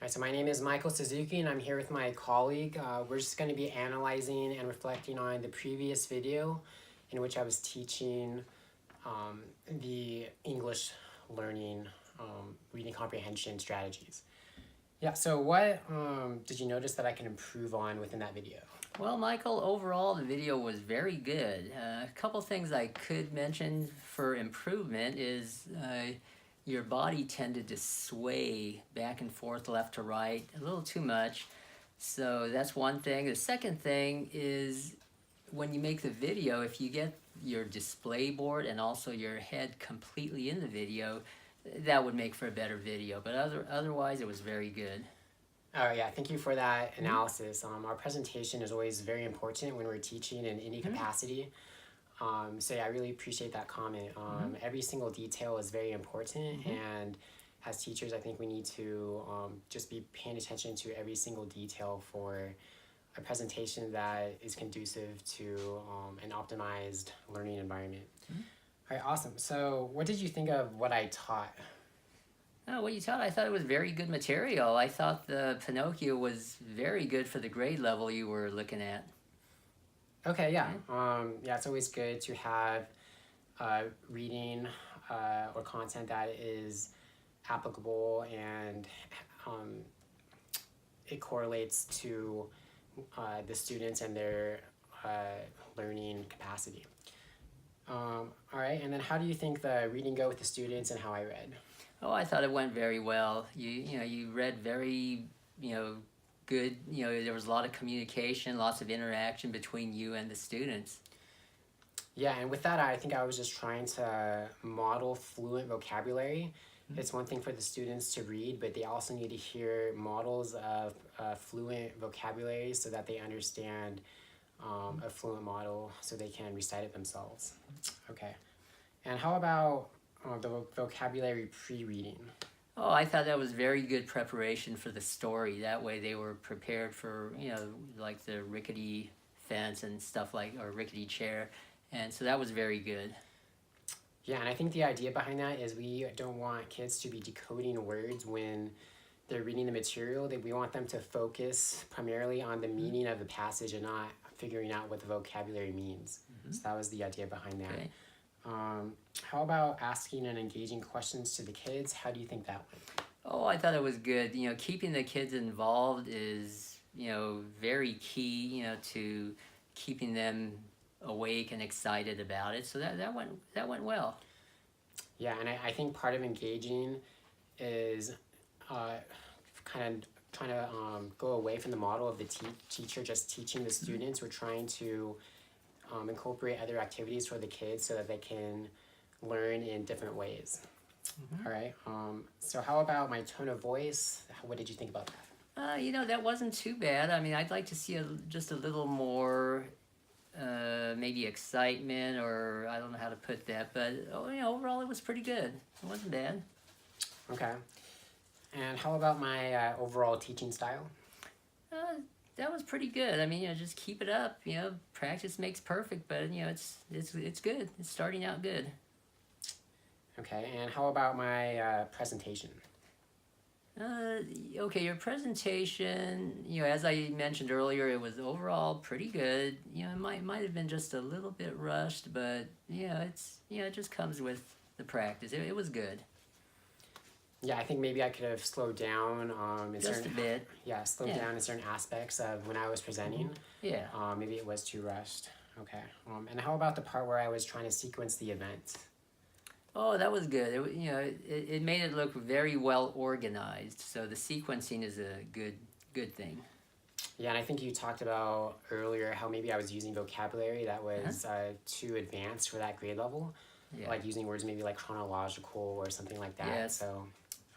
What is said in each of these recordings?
Alright, so my name is Michael Suzuki and I'm here with my colleague. We're just going to be analyzing and reflecting on the previous video in which I was teaching the English learning reading comprehension strategies. Yeah, so what did you notice that I can improve on within that video? Well, Michael, overall the video was very good. A couple things I could mention for improvement is your body tended to sway back and forth, left to right, a little too much. So that's one thing. The second thing is when you make the video, if you get your display board and also your head completely in the video, that would make for a better video. But otherwise, it was very good. Oh yeah, thank you for that analysis. Our presentation is always very important when we're teaching in any capacity. So yeah, I really appreciate that comment. Every single detail is very important, and as teachers, I think we need to just be paying attention to every single detail for a presentation that is conducive to an optimized learning environment. All right, awesome. So what did you think of what I taught? Oh, what you taught, I thought it was very good material. I thought the Pinocchio was very good for the grade level you were looking at. Okay, yeah. Yeah, it's always good to have reading or content that is applicable and it correlates to the students and their learning capacity. All right, and then how do you think the reading go with the students and how I read? Oh, I thought it went very well. You read very, good. There was a lot of communication, lots of interaction between you and the students. Yeah, and with that, I think I was just trying to model fluent vocabulary. It's one thing for the students to read, but they also need to hear models of fluent vocabulary so that they understand a fluent model so they can recite it themselves. Okay. And how about the vocabulary pre-reading? Oh, I thought that was very good preparation for the story. That way they were prepared for, like the rickety fence and stuff or rickety chair. And so that was very good. Yeah, and I think the idea behind that is we don't want kids to be decoding words when they're reading the material. That we want them to focus primarily on the meaning of the passage and not figuring out what the vocabulary means. So that was the idea behind that. Okay. How about asking and engaging questions to the kids? How do you think that went? Oh, I thought it was good. Keeping the kids involved is, very key, to keeping them awake and excited about it. So that went well. Yeah, and I think part of engaging is kind of trying to go away from the model of the teacher just teaching the students. We're trying to incorporate other activities for the kids so that they can learn in different ways. All right. So how about my tone of voice? What did you think about that? That wasn't too bad. I mean, I'd like to see just a little more, maybe excitement, or I don't know how to put that, but overall it was pretty good. It wasn't bad. Okay. And how about my overall teaching style? That was pretty good. I mean, just keep it up. Practice makes perfect, but it's good. It's starting out good. Okay. And how about my presentation? Okay, your presentation, as I mentioned earlier, it was overall pretty good. It might have been just a little bit rushed, but it just comes with the practice. It was good. Yeah, I think maybe I could have slowed down in Just certain a bit. Yeah, slowed down in certain aspects of when I was presenting. Yeah. Maybe it was too rushed. Okay. And how about the part where I was trying to sequence the event? Oh, that was good. It made it look very well organized. So the sequencing is a good thing. Yeah, and I think you talked about earlier how maybe I was using vocabulary that was too advanced for that grade level. Yeah. Like using words maybe like chronological or something like that. Yes. So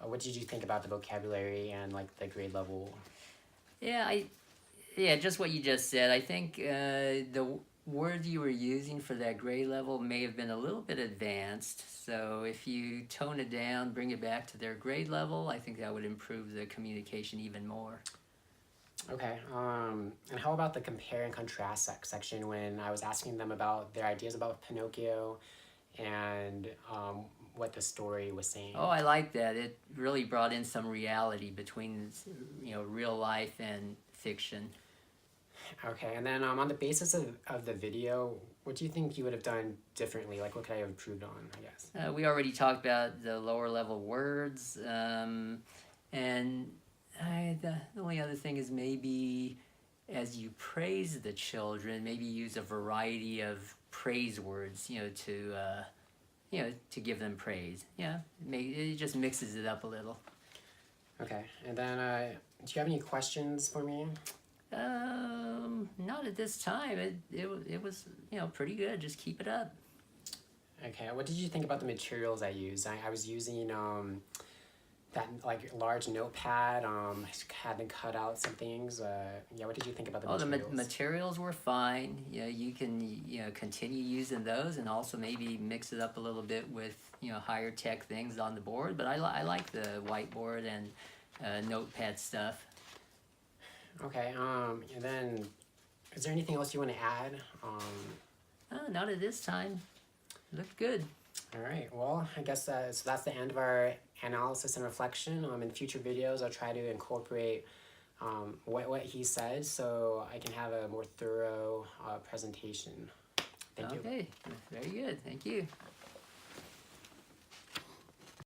what did you think about the vocabulary and like the grade level? Yeah, just what you just said. I think the words you were using for that grade level may have been a little bit advanced. So if you tone it down, bring it back to their grade level, I think that would improve the communication even more. Okay. And how about the compare and contrast section when I was asking them about their ideas about Pinocchio and what the story was saying. Oh, I like that. It really brought in some reality between, real life and fiction. Okay, and then on the basis of the video, what do you think you would have done differently? Like, what could I have improved on, I guess? We already talked about the lower level words, and the only other thing is maybe as you praise the children, maybe use a variety of praise words, to give them praise. Yeah, it just mixes it up a little. Okay, and then do you have any questions for me? Not at this time. It was pretty good. Just keep it up. Okay, what did you think about the materials I used? I was using that like large notepad. I had to cut out some things. Yeah, what did you think about the materials? The materials were fine. You can continue using those, and also maybe mix it up a little bit with higher tech things on the board. But I like the whiteboard and notepad stuff. Okay. And then, is there anything else you want to add? Not at this time. Looked good. All right. Well, I guess so that's the end of our analysis and reflection. In future videos, I'll try to incorporate what he said so I can have a more thorough presentation. Thank you. Okay. Very good. Thank you.